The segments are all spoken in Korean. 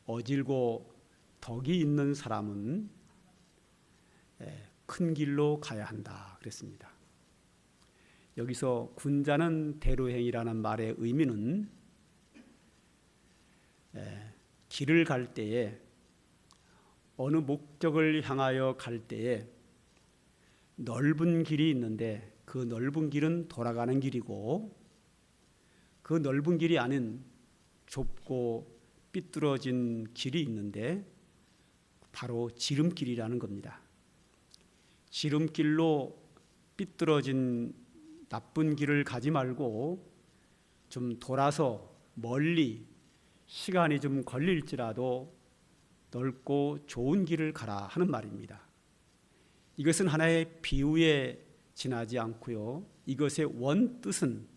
어질고 덕이 있는 사람은 큰 길로 가야 한다 그랬습니다. 여기서 군자는 대로행이라는 말의 의미는 길을 갈 때에 어느 목적을 향하여 갈 때에 넓은 길이 있는데 그 넓은 길은 돌아가는 길이고 그 넓은 길이 아닌 좁고 삐뚤어진 길이 있는데 바로 지름길이라는 겁니다. 지름길로 삐뚤어진 나쁜 길을 가지 말고 좀 돌아서 멀리 시간이 좀 걸릴지라도 넓고 좋은 길을 가라 하는 말입니다. 이것은 하나의 비유에 지나지 않고요. 이것의 원뜻은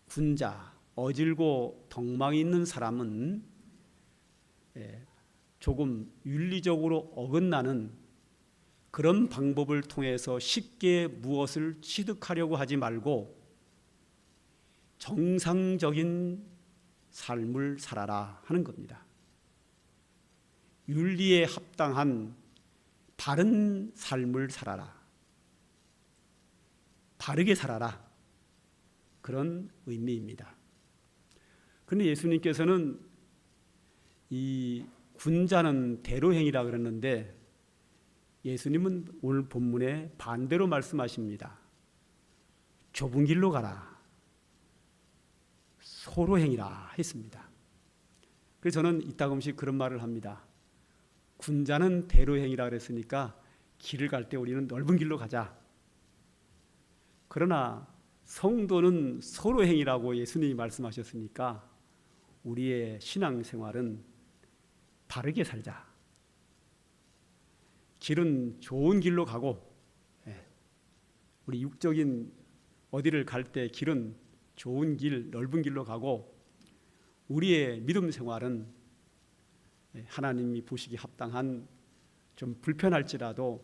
군자, 어질고 덕망이 있는 사람은 조금 윤리적으로 어긋나는 그런 방법을 통해서 쉽게 무엇을 취득하려고 하지 말고 정상적인 삶을 살아라 하는 겁니다. 윤리에 합당한 바른 삶을 살아라. 바르게 살아라. 그런 의미입니다. 그런데 예수님께서는 이 군자는 대로행이라 그랬는데 예수님은 오늘 본문에 반대로 말씀하십니다. 좁은 길로 가라. 소로행이라 했습니다. 그래서 저는 이따금씩 그런 말을 합니다. 군자는 대로행이라 그랬으니까 길을 갈 때 우리는 넓은 길로 가자. 그러나 성도는 소로행이라고 예수님이 말씀하셨으니까 우리의 신앙생활은 바르게 살자. 길은 좋은 길로 가고 우리 육적인 어디를 갈 때 길은 좋은 길, 넓은 길로 가고 우리의 믿음 생활은 하나님이 보시기 합당한 좀 불편할지라도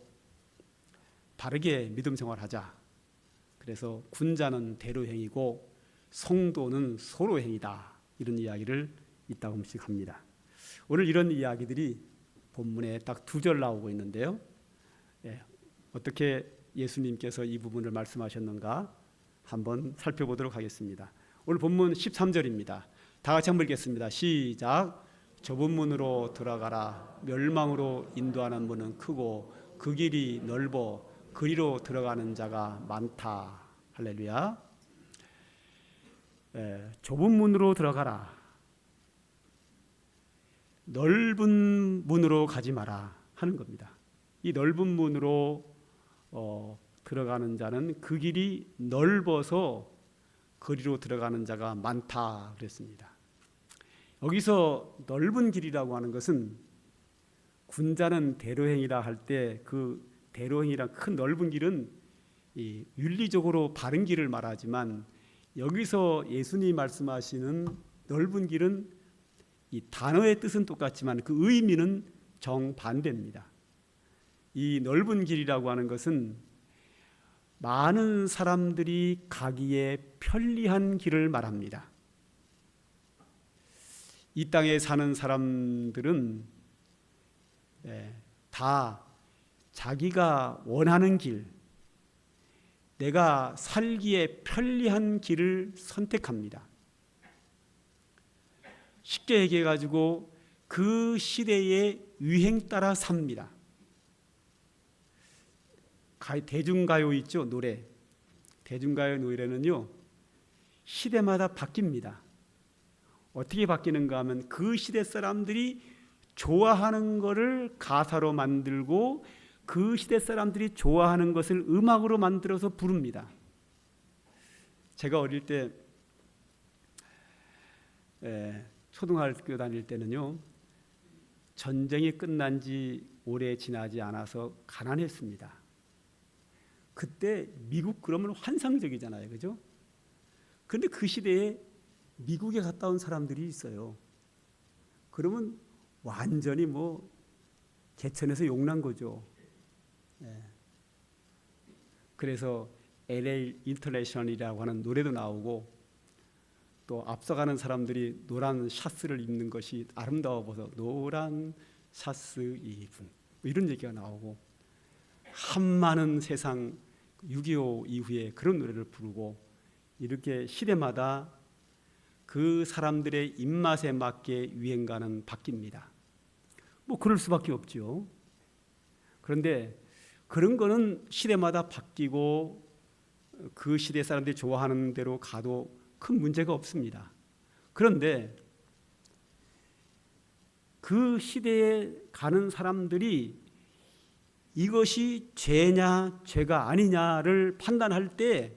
바르게 믿음 생활하자. 그래서 군자는 대로행이고 성도는 소로행이다. 이런 이야기를 이따금씩 합니다. 오늘 이런 이야기들이 본문에 딱 2절 나오고 있는데요. 어떻게 예수님께서 이 부분을 말씀하셨는가 한번 살펴보도록 하겠습니다. 오늘 본문 13절입니다. 다 같이 한번 읽겠습니다. 시작. 좁은 문으로 들어가라. 멸망으로 인도하는 문은 크고 그 길이 넓어 그리로 들어가는 자가 많다. 할렐루야. 좁은 문으로 들어가라. 넓은 문으로 가지 마라 하는 겁니다. 이 넓은 문으로 들어가는 자는 그 길이 넓어서 거리로 들어가는 자가 많다 그랬습니다. 여기서 넓은 길이라고 하는 것은 군자는 대로행이라 할 때 그 대로행이란 큰 넓은 길은 이 윤리적으로 바른 길을 말하지만 여기서 예수님이 말씀하시는 넓은 길은 이 단어의 뜻은 똑같지만 그 의미는 정반대입니다. 이 넓은 길이라고 하는 것은 많은 사람들이 가기에 편리한 길을 말합니다. 이 땅에 사는 사람들은 다 자기가 원하는 길, 내가 살기에 편리한 길을 선택합니다. 쉽게 얘기해가지고 그 시대의 유행 따라 삽니다. 대중가요 있죠? 노래. 대중가요 노래는요 시대마다 바뀝니다. 어떻게 바뀌는가 하면 그 시대 사람들이 좋아하는 것을 가사로 만들고 그 시대 사람들이 좋아하는 것을 음악으로 만들어서 부릅니다. 제가 어릴 때 초등학교 다닐 때는요 전쟁이 끝난 지 오래 지나지 않아서 가난했습니다. 그때 미국 그러면 환상적이잖아요, 그죠? 그런데 그 시대에 미국에 갔다 온 사람들이 있어요. 그러면 완전히 뭐 개천에서 용난 거죠. 그래서 LA 인터내셔널이라고 하는 노래도 나오고 또 앞서가는 사람들이 노란 샤스를 입는 것이 아름다워 보여서 노란 샤스 입은 이런 얘기가 나오고, 한많은 세상 6.25 이후에 그런 노래를 부르고, 이렇게 시대마다 그 사람들의 입맛에 맞게 유행가는 바뀝니다. 뭐 그럴 수밖에 없죠. 그런데 그런 거는 시대마다 바뀌고 그 시대 사람들이 좋아하는 대로 가도 큰 문제가 없습니다. 그런데 그 시대에 가는 사람들이 이것이 죄냐 죄가 아니냐를 판단할 때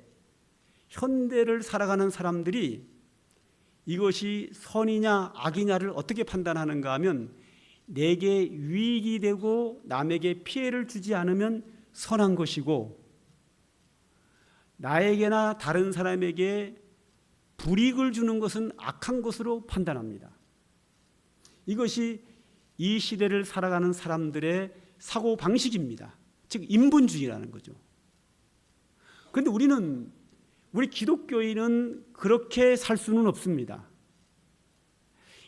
현대를 살아가는 사람들이 이것이 선이냐 악이냐를 어떻게 판단하는가 하면, 내게 유익이 되고 남에게 피해를 주지 않으면 선한 것이고, 나에게나 다른 사람에게 불이익을 주는 것은 악한 것으로 판단합니다. 이것이 이 시대를 살아가는 사람들의 사고 방식입니다. 즉 인본주의라는 거죠. 그런데 우리 기독교인은 그렇게 살 수는 없습니다.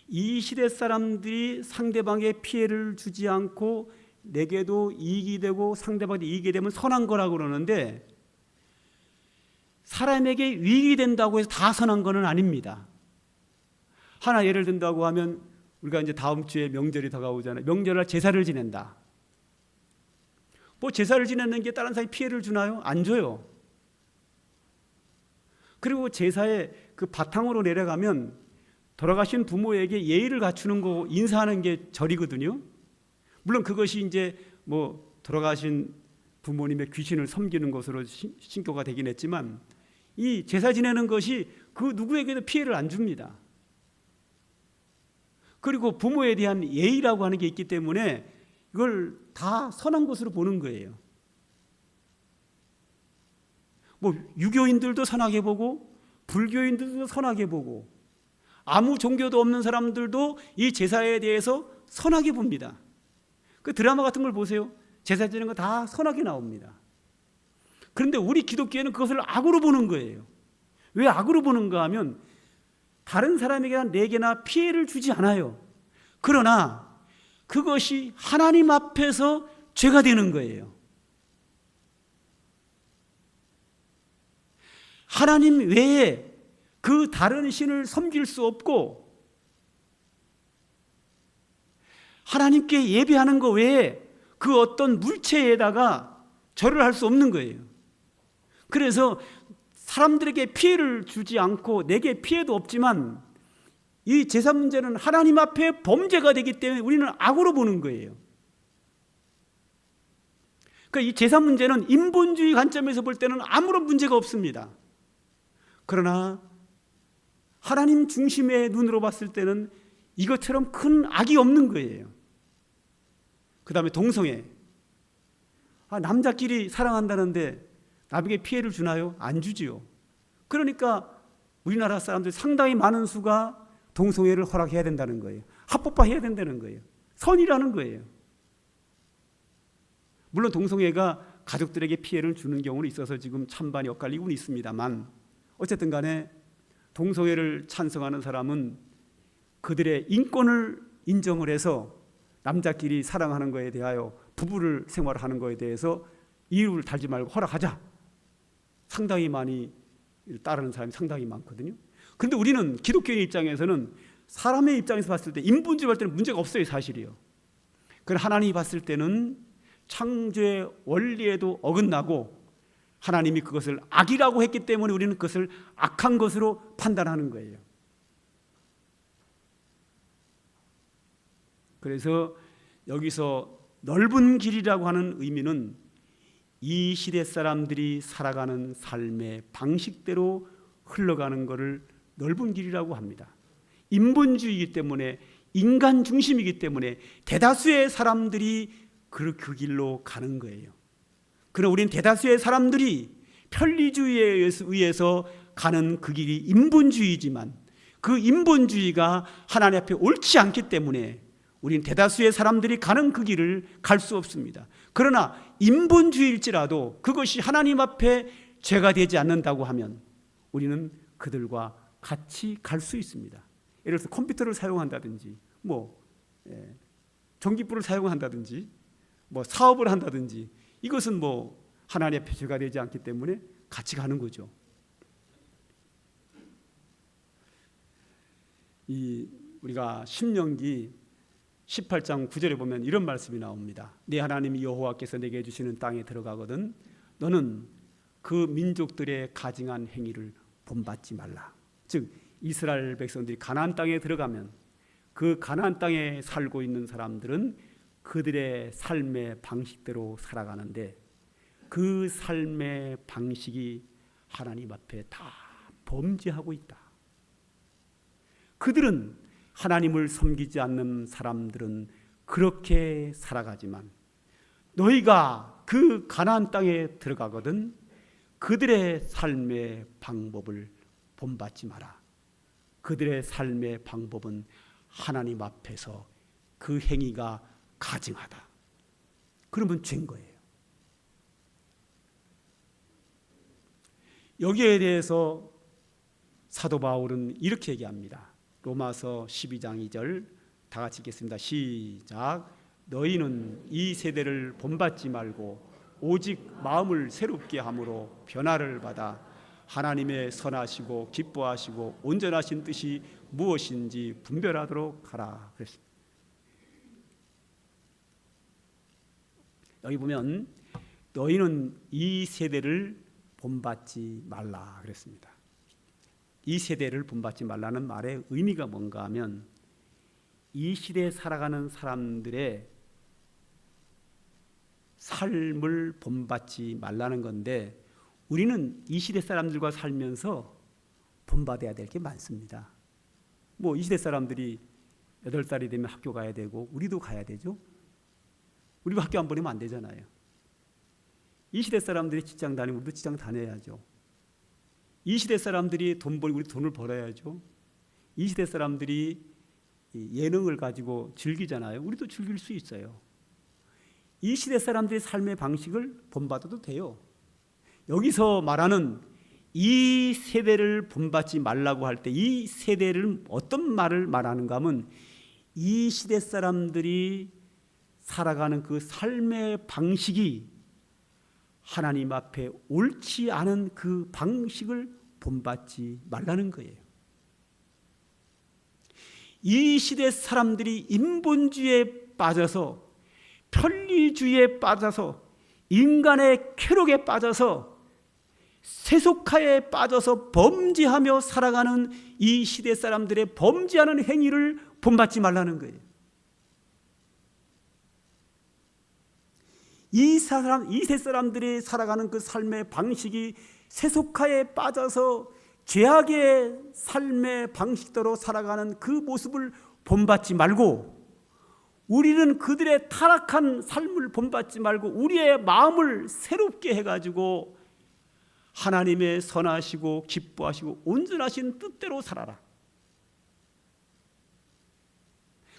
이 시대 사람들이 상대방에 피해를 주지 않고 내게도 이익이 되고 상대방에 이익이 되면 선한 거라고 그러는데, 사람에게 유익이 된다고 해서 다 선한 거는 아닙니다. 하나 예를 든다고 하면, 우리가 이제 다음 주에 명절이 다가오잖아요. 명절날 제사를 지낸다. 뭐 제사를 지내는 게 다른 사람이 피해를 주나요? 안 줘요. 그리고 제사의 그 바탕으로 내려가면 돌아가신 부모에게 예의를 갖추는 거, 인사하는 게 절이거든요. 물론 그것이 이제 뭐 돌아가신 부모님의 귀신을 섬기는 것으로 신교가 되긴 했지만, 이 제사 지내는 것이 그 누구에게도 피해를 안 줍니다. 그리고 부모에 대한 예의라고 하는 게 있기 때문에 이걸 다 선한 것으로 보는 거예요. 뭐 유교인들도 선하게 보고 불교인들도 선하게 보고 아무 종교도 없는 사람들도 이 제사에 대해서 선하게 봅니다. 그 드라마 같은 걸 보세요. 제사 지내는 거 다 선하게 나옵니다. 그런데 우리 기독교에는 그것을 악으로 보는 거예요. 왜 악으로 보는가 하면, 다른 사람에게나 내게나 피해를 주지 않아요. 그러나 그것이 하나님 앞에서 죄가 되는 거예요. 하나님 외에 그 다른 신을 섬길 수 없고, 하나님께 예배하는 것 외에 그 어떤 물체에다가 절을 할 수 없는 거예요. 그래서 사람들에게 피해를 주지 않고 내게 피해도 없지만, 이 제사 문제는 하나님 앞에 범죄가 되기 때문에 우리는 악으로 보는 거예요. 그러니까 이 제사 문제는 인본주의 관점에서 볼 때는 아무런 문제가 없습니다. 그러나 하나님 중심의 눈으로 봤을 때는 이것처럼 큰 악이 없는 거예요. 그 다음에 동성애. 남자끼리 사랑한다는데 남에게 피해를 주나요? 안 주지요. 그러니까 우리나라 사람들 상당히 많은 수가 동성애를 허락해야 된다는 거예요. 합법화해야 된다는 거예요. 선이라는 거예요. 물론 동성애가 가족들에게 피해를 주는 경우는 있어서 지금 찬반이 엇갈리고는 있습니다만, 어쨌든 간에 동성애를 찬성하는 사람은 그들의 인권을 인정을 해서 남자끼리 사랑하는 것에 대하여 부부를 생활하는 것에 대해서 이유를 달지 말고 허락하자. 상당히 많이 따르는 사람이 상당히 많거든요. 그런데 우리는 기독교의 입장에서는, 사람의 입장에서 봤을 때 인본주의 할 때는 문제가 없어요, 사실이요. 그러나 하나님이 봤을 때는 창조의 원리에도 어긋나고 하나님이 그것을 악이라고 했기 때문에 우리는 그것을 악한 것으로 판단하는 거예요. 그래서 여기서 넓은 길이라고 하는 의미는 이 시대 사람들이 살아가는 삶의 방식대로 흘러가는 것을 넓은 길이라고 합니다. 인본주의이기 때문에, 인간 중심이기 때문에 대다수의 사람들이 그 길로 가는 거예요. 그러나 우리는 대다수의 사람들이 편리주의에 의해서 가는 그 길이 인본주의지만, 그 인본주의가 하나님 앞에 옳지 않기 때문에 우리는 대다수의 사람들이 가는 그 길을 갈 수 없습니다. 그러나 인본주의일지라도 그것이 하나님 앞에 죄가 되지 않는다고 하면 우리는 그들과 같이 갈 수 있습니다. 예를 들어서 컴퓨터를 사용한다든지 전기불을 사용한다든지 사업을 한다든지 이것은 하나님의 표시가 되지 않기 때문에 같이 가는 거죠. 우리가 신명기 18장 9절에 보면 이런 말씀이 나옵니다. 네 하나님 여호와께서 내게 주시는 땅에 들어가거든 너는 그 민족들의 가증한 행위를 본받지 말라. 즉 이스라엘 백성들이 가나안 땅에 들어가면 그 가나안 땅에 살고 있는 사람들은 그들의 삶의 방식대로 살아가는데 그 삶의 방식이 하나님 앞에 다 범죄하고 있다. 그들은 하나님을 섬기지 않는 사람들은 그렇게 살아가지만 너희가 그 가나안 땅에 들어가거든 그들의 삶의 방법을 본받지 마라. 그들의 삶의 방법은 하나님 앞에서 그 행위가 가증하다. 그러면 죄인 거예요. 여기에 대해서 사도 바울은 이렇게 얘기합니다. 로마서 12장 2절 다 같이 읽겠습니다. 시작. 너희는 이 세대를 본받지 말고 오직 마음을 새롭게 함으로 변화를 받아 하나님의 선하시고 기뻐하시고 온전하신 뜻이 무엇인지 분별하도록 하라 그랬습니다. 여기 보면 너희는 이 세대를 본받지 말라 그랬습니다. 이 세대를 본받지 말라는 말의 의미가 뭔가 하면 이 시대에 살아가는 사람들의 삶을 본받지 말라는 건데 우리는 이 시대 사람들과 살면서 본받아야 될 게 많습니다. 이 시대 사람들이 8살이 되면 학교 가야 되고 우리도 가야 되죠. 우리도 학교 안 보내면 안 되잖아요. 이 시대 사람들이 직장 다니면 우리도 직장 다녀야죠. 이 시대 사람들이 돈 벌고 우리 돈을 벌어야죠. 이 시대 사람들이 예능을 가지고 즐기잖아요. 우리도 즐길 수 있어요. 이 시대 사람들의 삶의 방식을 본받아도 돼요. 여기서 말하는 이 세대를 본받지 말라고 할 때 이 세대를 어떤 말을 말하는가 하면 이 시대 사람들이 살아가는 그 삶의 방식이 하나님 앞에 옳지 않은 그 방식을 본받지 말라는 거예요. 이 시대 사람들이 인본주의에 빠져서 편리주의에 빠져서 인간의 쾌락에 빠져서 세속화에 빠져서 범죄하며 살아가는 이 시대 사람들의 범죄하는 행위를 본받지 말라는 거예요. 이 세 사람들이 살아가는 그 삶의 방식이 세속화에 빠져서 죄악의 삶의 방식대로 살아가는 그 모습을 본받지 말고 우리는 그들의 타락한 삶을 본받지 말고 우리의 마음을 새롭게 해가지고 하나님의 선하시고 기뻐하시고 온전하신 뜻대로 살아라.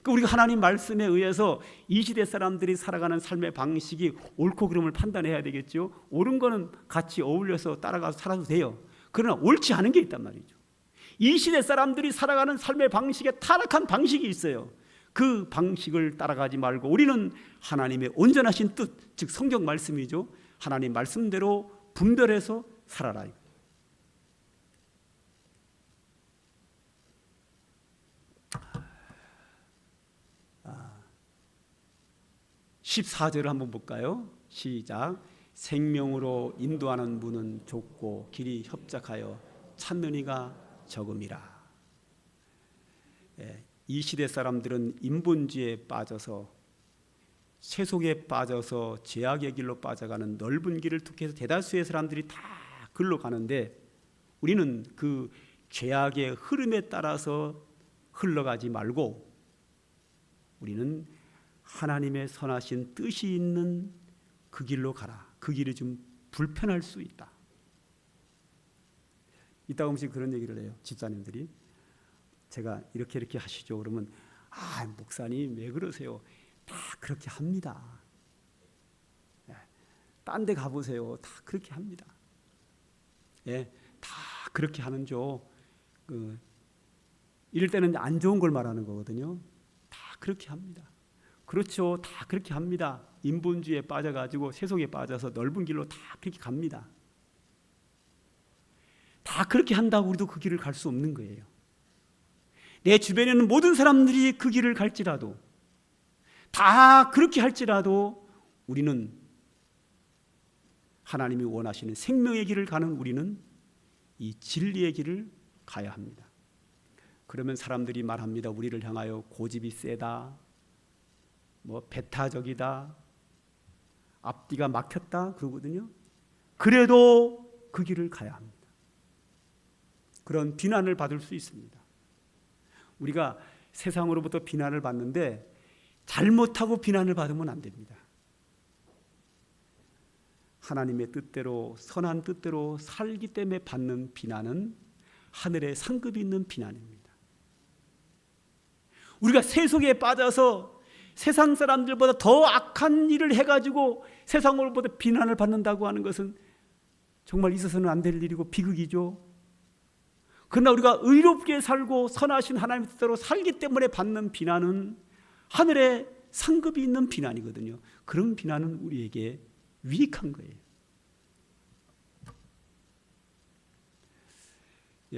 우리가 하나님 말씀에 의해서 이 시대 사람들이 살아가는 삶의 방식이 옳고 그름을 판단해야 되겠죠. 옳은 거는 같이 어울려서 따라가서 살아도 돼요. 그러나 옳지 않은 게 있단 말이죠. 이 시대 사람들이 살아가는 삶의 방식에 타락한 방식이 있어요. 그 방식을 따라가지 말고 우리는 하나님의 온전하신 뜻, 즉 성경 말씀이죠. 하나님 말씀대로 분별해서 살아라. 14절을 한번 볼까요? 시작. 생명으로 인도하는 문은 좁고 길이 협착하여 찾는 이가 적음이라. 이 시대 사람들은 인본주의에 빠져서 세속에 빠져서 죄악의 길로 빠져가는 넓은 길을 택해서 대다수의 사람들이 다 글로 가는데 우리는 그 죄악의 흐름에 따라서 흘러가지 말고 우리는 하나님의 선하신 뜻이 있는 그 길로 가라. 그 길이 좀 불편할 수 있다. 이따 가끔씩 그런 얘기를 해요. 집사님들이 제가 이렇게 하시죠. 그러면 목사님 왜 그러세요? 다 그렇게 합니다. 딴 데 가보세요. 다 그렇게 합니다. 다 그렇게 하는죠. 이럴 때는 안 좋은 걸 말하는 거거든요. 다 그렇게 합니다. 그렇죠. 다 그렇게 합니다. 인본주의에 빠져가지고 세속에 빠져서 넓은 길로 다 그렇게 갑니다. 다 그렇게 한다고 우리도 그 길을 갈 수 없는 거예요. 내 주변에 있는 모든 사람들이 그 길을 갈지라도, 다 그렇게 할지라도 우리는 하나님이 원하시는 생명의 길을 가는 우리는 이 진리의 길을 가야 합니다. 그러면 사람들이 말합니다. 우리를 향하여 고집이 세다, 배타적이다, 앞뒤가 막혔다 그러거든요. 그래도 그 길을 가야 합니다. 그런 비난을 받을 수 있습니다. 우리가 세상으로부터 비난을 받는데 잘못하고 비난을 받으면 안 됩니다. 하나님의 뜻대로, 선한 뜻대로 살기 때문에 받는 비난은 하늘에 상급이 있는 비난입니다. 우리가 세속에 빠져서 세상 사람들보다 더 악한 일을 해가지고 세상으로부터 비난을 받는다고 하는 것은 정말 있어서는 안 될 일이고 비극이죠. 그러나 우리가 의롭게 살고 선하신 하나님의 뜻대로 살기 때문에 받는 비난은 하늘에 상급이 있는 비난이거든요. 그런 비난은 우리에게 유익한 거예요.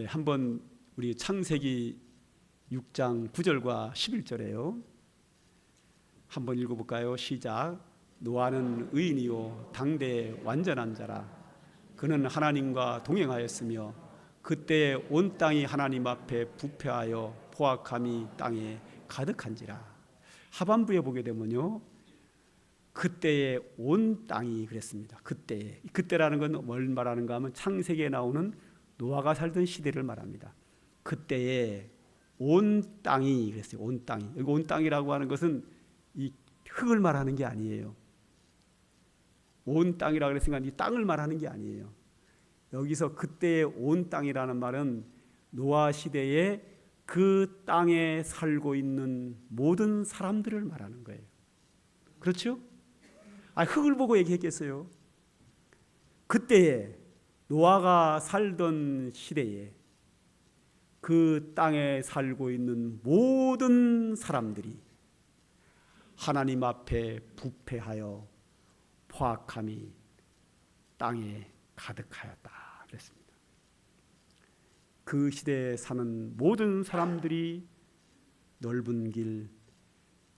한번 우리 창세기 6장 9절과 11절에요. 한번 읽어볼까요? 시작. 노아는 의인이요 당대의 완전한 자라. 그는 하나님과 동행하였으며 그때 온 땅이 하나님 앞에 부패하여 포악함이 땅에 가득한지라. 하반부에 보게 되면요, 그때의 온 땅이 그랬습니다. 그때라는 건 뭘 말하는가 하면 창세기에 나오는 노아가 살던 시대를 말합니다. 그때의 온 땅이 그랬어요. 온 땅이. 여기 온 땅이라고 하는 것은 이 흙을 말하는 게 아니에요. 온 땅이라고 그랬으니까 이 땅을 말하는 게 아니에요. 여기서 그때의 온 땅이라는 말은 노아 시대에 그 땅에 살고 있는 모든 사람들을 말하는 거예요. 그렇죠? 흙을 보고 얘기했겠어요. 그때에 노아가 살던 시대에 그 땅에 살고 있는 모든 사람들이 하나님 앞에 부패하여 포악함이 땅에 가득하였다 그랬습니다. 그 시대에 사는 모든 사람들이 넓은 길,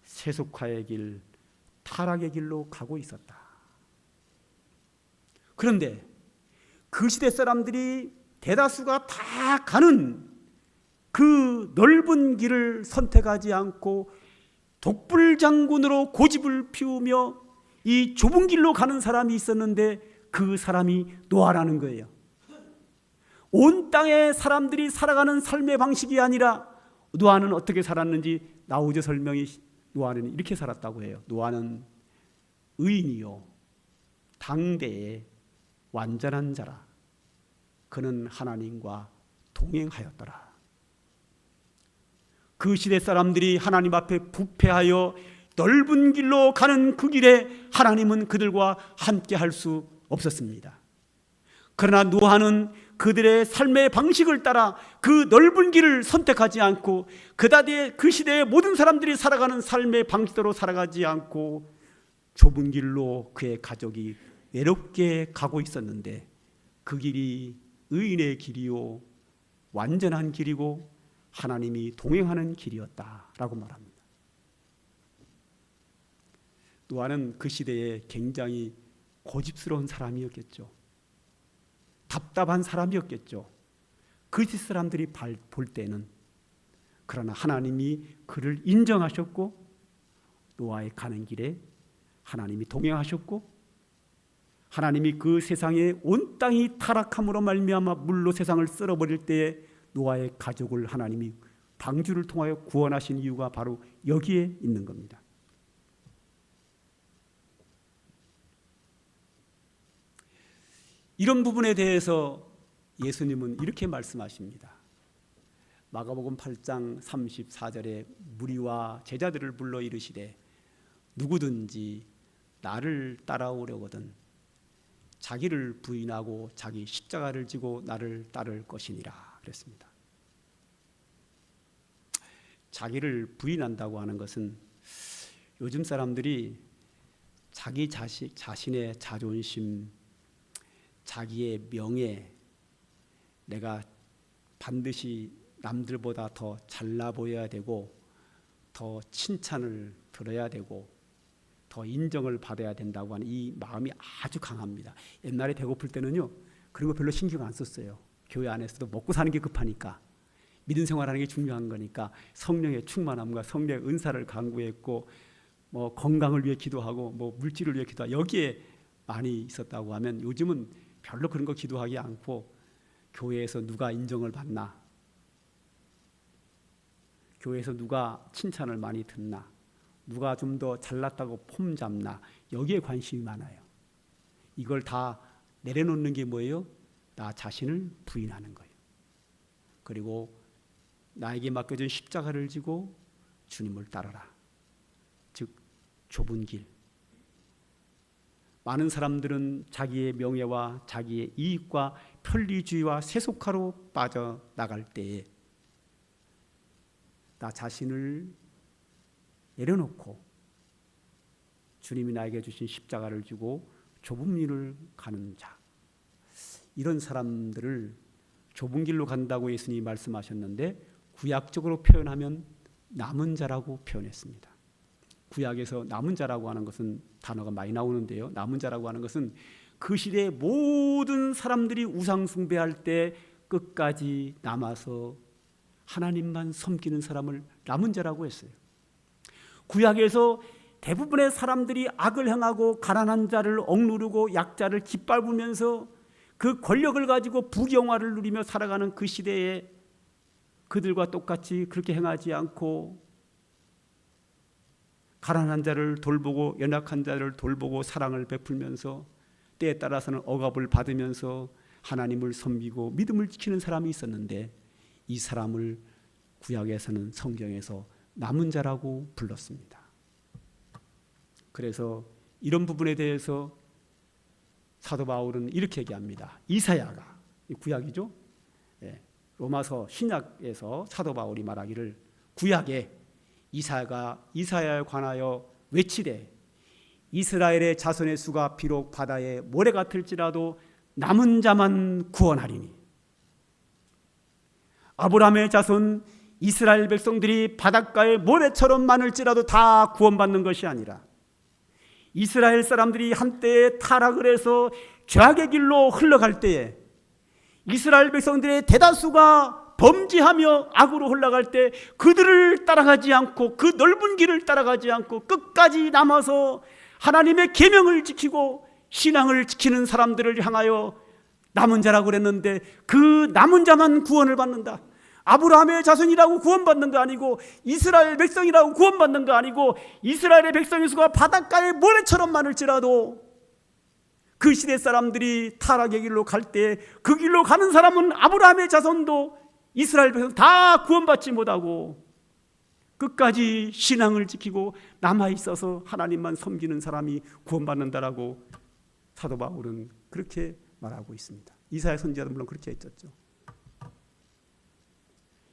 세속화의 길, 타락의 길로 가고 있었다. 그런데 그 시대 사람들이 대다수가 다 가는 그 넓은 길을 선택하지 않고 독불장군으로 고집을 피우며 이 좁은 길로 가는 사람이 있었는데 그 사람이 노아라는 거예요. 온 땅의 사람들이 살아가는 삶의 방식이 아니라 노아는 어떻게 살았는지 나오죠. 설명이 노아는 이렇게 살았다고 해요. 노아는 의인이요 당대의 완전한 자라. 그는 하나님과 동행하였더라. 그 시대 사람들이 하나님 앞에 부패하여 넓은 길로 가는 그 길에 하나님은 그들과 함께 할 수 없었습니다. 그러나 노아는 그들의 삶의 방식을 따라 그 넓은 길을 선택하지 않고 그 시대의 모든 사람들이 살아가는 삶의 방식대로 살아가지 않고 좁은 길로 그의 가족이 외롭게 가고 있었는데 그 길이 의인의 길이요 완전한 길이고 하나님이 동행하는 길이었다라고 말합니다. 노아는 그 시대에 굉장히 고집스러운 사람이었겠죠. 답답한 사람이었겠죠. 그 시대 사람들이 볼 때는. 그러나 하나님이 그를 인정하셨고 노아의 가는 길에 하나님이 동행하셨고 하나님이 그 세상에 온 땅이 타락함으로 말미암아 물로 세상을 쓸어버릴 때에 노아의 가족을 하나님이 방주를 통하여 구원하신 이유가 바로 여기에 있는 겁니다. 이런 부분에 대해서 예수님은 이렇게 말씀하십니다. 마가복음 8장 34절에 무리와 제자들을 불러 이르시되 누구든지 나를 따라오려거든 자기를 부인하고 자기 십자가를 지고 나를 따를 것이니라 그랬습니다. 자기를 부인한다고 하는 것은 요즘 사람들이 자기 자신의 자존심, 자기의 명예, 내가 반드시 남들보다 더 잘나 보여야 되고 더 칭찬을 들어야 되고 더 인정을 받아야 된다고 하는 이 마음이 아주 강합니다. 옛날에 배고플 때는요, 그런 거 별로 신경 안 썼어요. 교회 안에서도 먹고 사는 게 급하니까, 믿음 생활하는 게 중요한 거니까 성령의 충만함과 성령의 은사를 간구했고, 뭐 건강을 위해 기도하고 뭐 물질을 위해 기도하고, 여기에 많이 있었다고 하면 요즘은 별로 그런 거 기도하지 않고 교회에서 누가 인정을 받나, 교회에서 누가 칭찬을 많이 듣나, 누가 좀 더 잘났다고 폼 잡나, 여기에 관심이 많아요. 이걸 다 내려놓는 게 뭐예요? 나 자신을 부인하는 거예요. 그리고 나에게 맡겨진 십자가를 지고 주님을 따르라. 즉 좁은 길. 많은 사람들은 자기의 명예와 자기의 이익과 편리주의와 세속화로 빠져나갈 때에 나 자신을 내려놓고 주님이 나에게 주신 십자가를 지고 좁은 길을 가는 자, 이런 사람들을 좁은 길로 간다고 예수님이 말씀하셨는데 구약적으로 표현하면 남은 자라고 표현했습니다. 구약에서 남은 자라고 하는 것은 단어가 많이 나오는데요, 남은 자라고 하는 것은 그 시대의 모든 사람들이 우상 숭배할 때 끝까지 남아서 하나님만 섬기는 사람을 남은 자라고 했어요. 구약에서 대부분의 사람들이 악을 행하고 가난한 자를 억누르고 약자를 짓밟으면서 그 권력을 가지고 부귀영화를 누리며 살아가는 그 시대에 그들과 똑같이 그렇게 행하지 않고 가난한 자를 돌보고 연약한 자를 돌보고 사랑을 베풀면서 때에 따라서는 억압을 받으면서 하나님을 섬기고 믿음을 지키는 사람이 있었는데, 이 사람을 구약에서는 성경에서 남은 자라고 불렀습니다. 그래서 이런 부분에 대해서 사도 바울은 이렇게 얘기합니다. 이사야가, 구약이죠, 로마서 신약에서 사도 바울이 말하기를 구약에 이사야가 이사야에 관하여 외치되 이스라엘의 자손의 수가 비록 바다의 모래 같을지라도 남은 자만 구원하리니, 아브라함의 자손 이스라엘 백성들이 바닷가의 모래처럼 많을지라도 다 구원받는 것이 아니라 이스라엘 사람들이 한때에 타락을 해서 죄악의 길로 흘러갈 때에 이스라엘 백성들의 대다수가 범죄하며 악으로 흘러갈 때 그들을 따라가지 않고 그 넓은 길을 따라가지 않고 끝까지 남아서 하나님의 계명을 지키고 신앙을 지키는 사람들을 향하여 남은 자라고 그랬는데, 그 남은 자만 구원을 받는다. 아브라함의 자손이라고 구원받는 거 아니고 이스라엘 백성이라고 구원받는 거 아니고 이스라엘의 백성의 수가 바닷가의 모래처럼 많을지라도 그 시대 사람들이 타락의 길로 갈 때 그 길로 가는 사람은 아브라함의 자손도 이스라엘 백성 다 구원받지 못하고 끝까지 신앙을 지키고 남아있어서 하나님만 섬기는 사람이 구원받는다라고 사도 바울은 그렇게 말하고 있습니다. 이사야 선지자도 물론 그렇게 했었죠.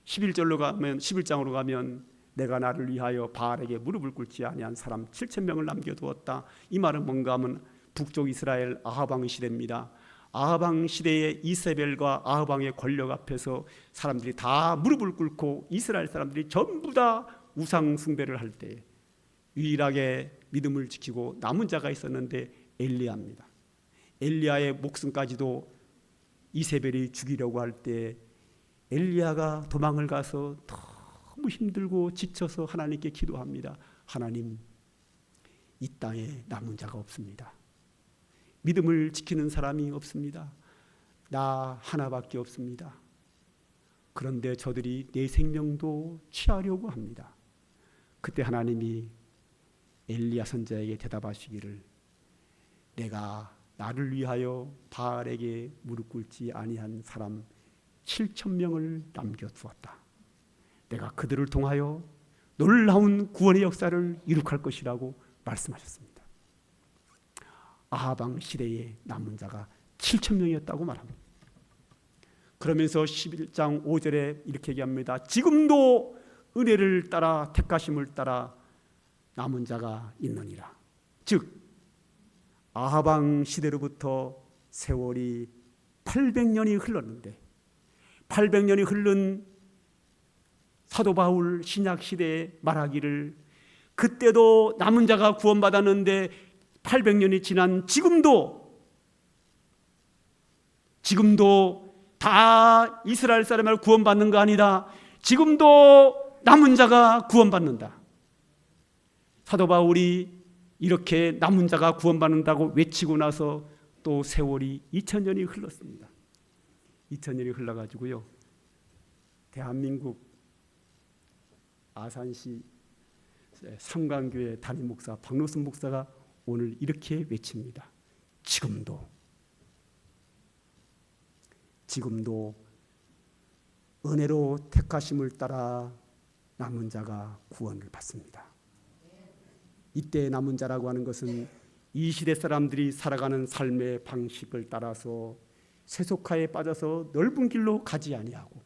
11장으로 가면 내가 나를 위하여 바알에게 무릎을 꿇지 아니한 사람 7,000명을 남겨두었다. 이 말은 뭔가 하면 북쪽 이스라엘 아합 왕 시대입니다. 아합 왕 시대의 이세벨과 아합 왕의 권력 앞에서 사람들이 다 무릎을 꿇고 이스라엘 사람들이 전부 다 우상 숭배를 할 때 유일하게 믿음을 지키고 남은 자가 있었는데 엘리야입니다. 엘리야의 목숨까지도 이세벨이 죽이려고 할 때 엘리야가 도망을 가서 너무 힘들고 지쳐서 하나님께 기도합니다. 하나님, 이 땅에 남은 자가 없습니다. 믿음을 지키는 사람이 없습니다. 나 하나밖에 없습니다. 그런데 저들이 내 생명도 취하려고 합니다. 그때 하나님이 엘리야 선지자에게 대답하시기를, 내가 나를 위하여 바알에게 무릎 꿇지 아니한 사람 7,000명을 남겨두었다. 내가 그들을 통하여 놀라운 구원의 역사를 이룩할 것이라고 말씀하셨습니다. 아합 왕 시대의 남은 자가 7,000명이었다고 말합니다. 그러면서 11장 5절에 이렇게 얘기합니다. 지금도 은혜를 따라 택하심을 따라 남은 자가 있느니라. 즉 아합 왕 시대로부터 세월이 800년이 흘렀는데 800년이 흐른 사도 바울 신약 시대에 말하기를 그때도 남은 자가 구원받았는데 800년이 지난 지금도 다 이스라엘 사람을 구원받는 거 아니다. 지금도 남은 자가 구원받는다. 사도 바울이 이렇게 남은 자가 구원받는다고 외치고 나서 또 세월이 2000년이 흘렀습니다. 2000년이 흘러가지고요, 대한민국 아산시 삼강교회 담임 목사 박노순 목사가 오늘 이렇게 외칩니다. 지금도 은혜로 택하심을 따라 남은 자가 구원을 받습니다. 이때 남은 자라고 하는 것은 이 시대 사람들이 살아가는 삶의 방식을 따라서 세속화에 빠져서 넓은 길로 가지 아니하고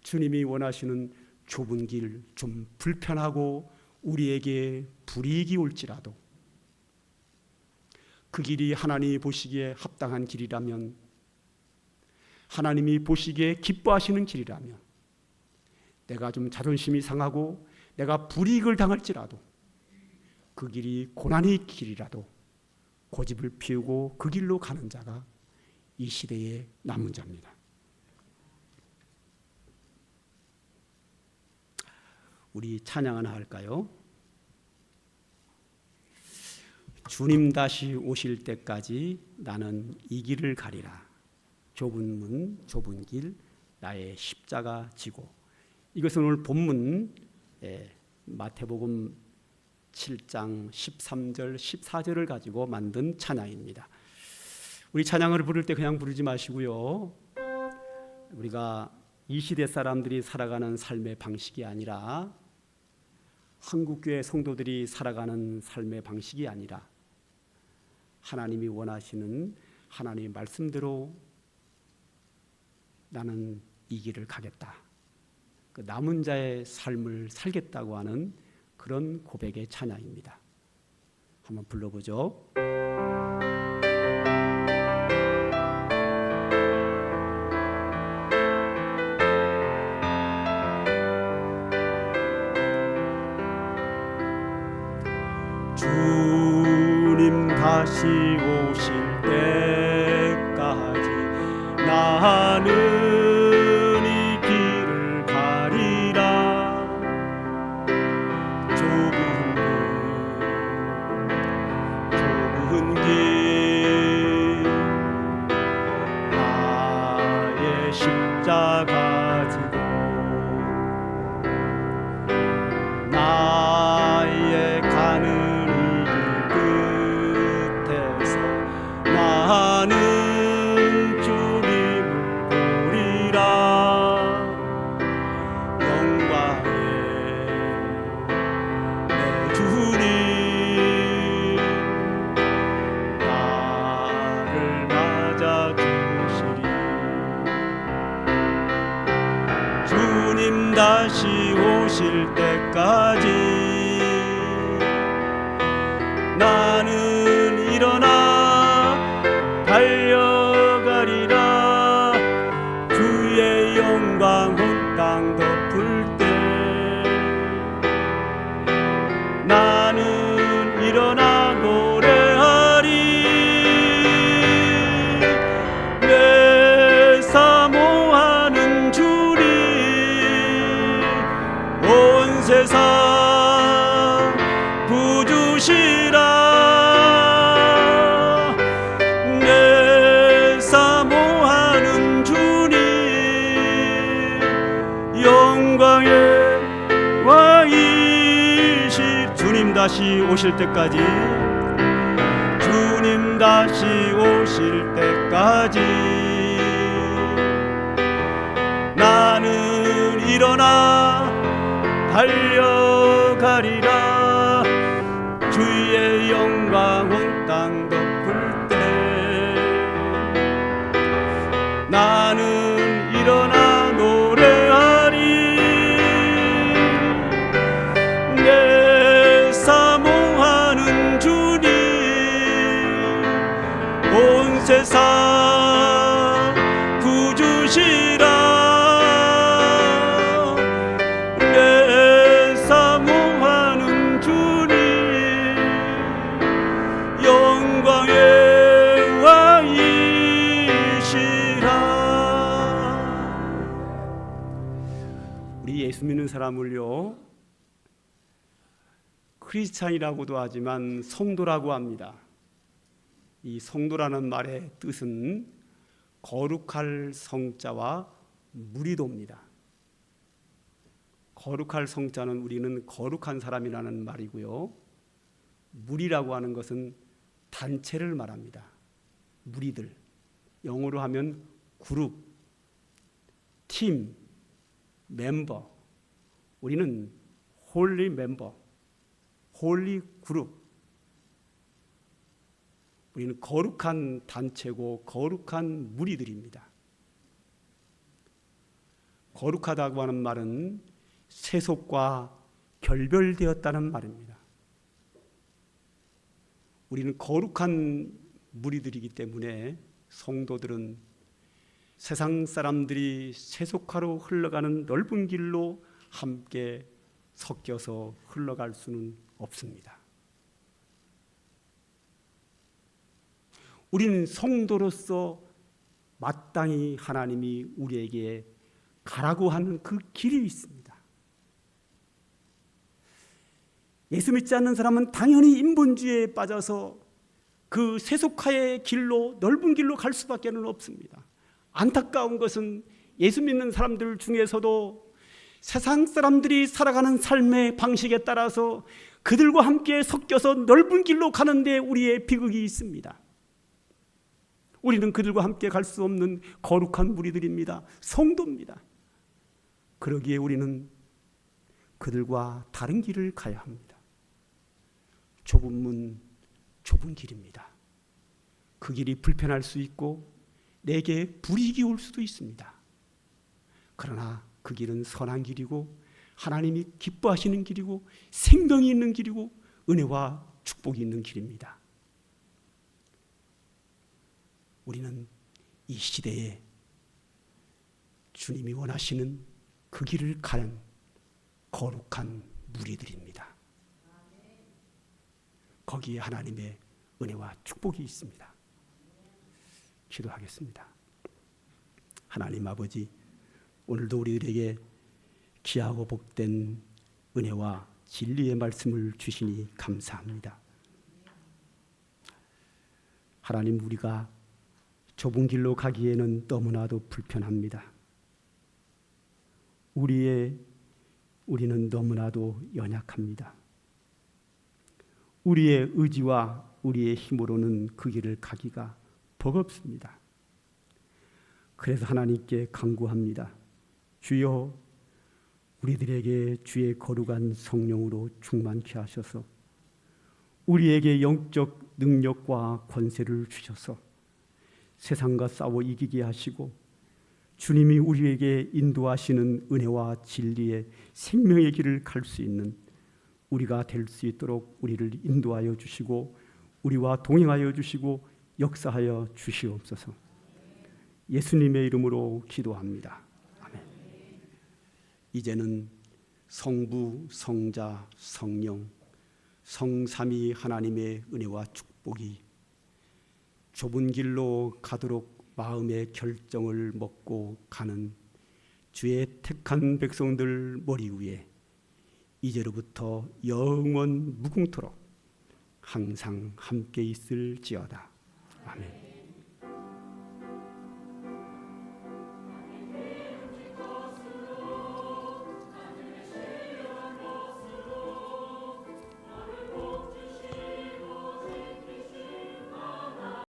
주님이 원하시는 좁은 길, 좀 불편하고 우리에게 불이익이 올지라도 그 길이 하나님이 보시기에 합당한 길이라면, 하나님이 보시기에 기뻐하시는 길이라면, 내가 좀 자존심이 상하고 내가 불이익을 당할지라도 그 길이 고난의 길이라도 고집을 피우고 그 길로 가는 자가 이 시대의 남은 자입니다. 우리 찬양 하나 할까요? 주님 다시 오실 때까지 나는 이 길을 가리라. 좁은 문 좁은 길 나의 십자가 지고. 이것은 오늘 본문 마태복음 7장 13절 14절을 가지고 만든 찬양입니다. 우리 찬양을 부를 때 그냥 부르지 마시고요, 우리가 이 시대 사람들이 살아가는 삶의 방식이 아니라, 한국교회 성도들이 살아가는 삶의 방식이 아니라 하나님이 원하시는 하나님의 말씀대로 나는 이 길을 가겠다, 그 남은 자의 삶을 살겠다고 하는 그런 고백의 찬양입니다. 한번 불러보죠. 주님 다시 오실 때까지 나는 이 길을 가리라. 좁은 길 나의 십자가 지고 나의 가는 나는 주님을 보리라. 영광의 내 주님 나를 맞아 주시리. 주님 다시 오실 때까지 나는 일어나 달려가리라. 주의 영광 온 땅 덮을 때 나는 일어나 노래하리. 내 사모하는 주님 온 세상 부주시라. 영광의 왕이시. 주님 다시 오실 때까지, 주님 다시 오실 때까지 나는 일어나 달려가리라. 주의 영광 온 땅 덮을 때 나는 일어나 노래하리. 우리 예수 믿는 사람을요, 크리스찬이라고도 하지만 성도라고 합니다. 이 성도라는 말의 뜻은 거룩할 성자와 무리도입니다. 거룩할 성자는 우리는 거룩한 사람이라는 말이고요, 무리라고 하는 것은 단체를 말합니다. 무리들, 영어로 하면 그룹, 팀, 멤버. 우리는 홀리 멤버, 홀리 그룹. 우리는 거룩한 단체고 거룩한 무리들입니다. 거룩하다고 하는 말은 세속과 결별되었다는 말입니다. 우리는 거룩한 무리들이기 때문에 성도들은 세상 사람들이 세속화로 흘러가는 넓은 길로 함께 섞여서 흘러갈 수는 없습니다. 우리는 성도로서 마땅히 하나님이 우리에게 가라고 하는 그 길이 있습니다. 예수 믿지 않는 사람은 당연히 인본주의에 빠져서 그 세속화의 길로, 넓은 길로 갈 수밖에 없습니다. 안타까운 것은 예수 믿는 사람들 중에서도 세상 사람들이 살아가는 삶의 방식에 따라서 그들과 함께 섞여서 넓은 길로 가는데 우리의 비극이 있습니다. 우리는 그들과 함께 갈 수 없는 거룩한 무리들입니다. 성도입니다. 그러기에 우리는 그들과 다른 길을 가야 합니다. 좁은 문, 좁은 길입니다. 그 길이 불편할 수 있고 내게 불이익이 올 수도 있습니다. 그러나 그 길은 선한 길이고 하나님이 기뻐하시는 길이고 생명이 있는 길이고 은혜와 축복이 있는 길입니다. 우리는 이 시대에 주님이 원하시는 그 길을 가는 거룩한 무리들입니다. 거기에 하나님의 은혜와 축복이 있습니다. 기도하겠습니다. 하나님 아버지, 오늘도 우리들에게 귀하고 복된 은혜와 진리의 말씀을 주시니 감사합니다. 하나님, 우리가 좁은 길로 가기에는 너무나도 불편합니다. 우리는 너무나도 연약합니다. 우리의 의지와 우리의 힘으로는 그 길을 가기가 버겁습니다. 그래서 하나님께 간구합니다. 주여, 우리들에게 주의 거룩한 성령으로 충만케 하셔서 우리에게 영적 능력과 권세를 주셔서 세상과 싸워 이기게 하시고 주님이 우리에게 인도하시는 은혜와 진리의 생명의 길을 갈 수 있는 우리가 될 수 있도록 우리를 인도하여 주시고 우리와 동행하여 주시고 역사하여 주시옵소서. 예수님의 이름으로 기도합니다. 아멘. 이제는 성부, 성자, 성령, 성삼위 하나님의 은혜와 축복이 좁은 길로 가도록 마음의 결정을 먹고 가는 주의 택한 백성들 머리 위에 이제로부터 영원 무궁토록 항상 함께 있을지어다. 아멘.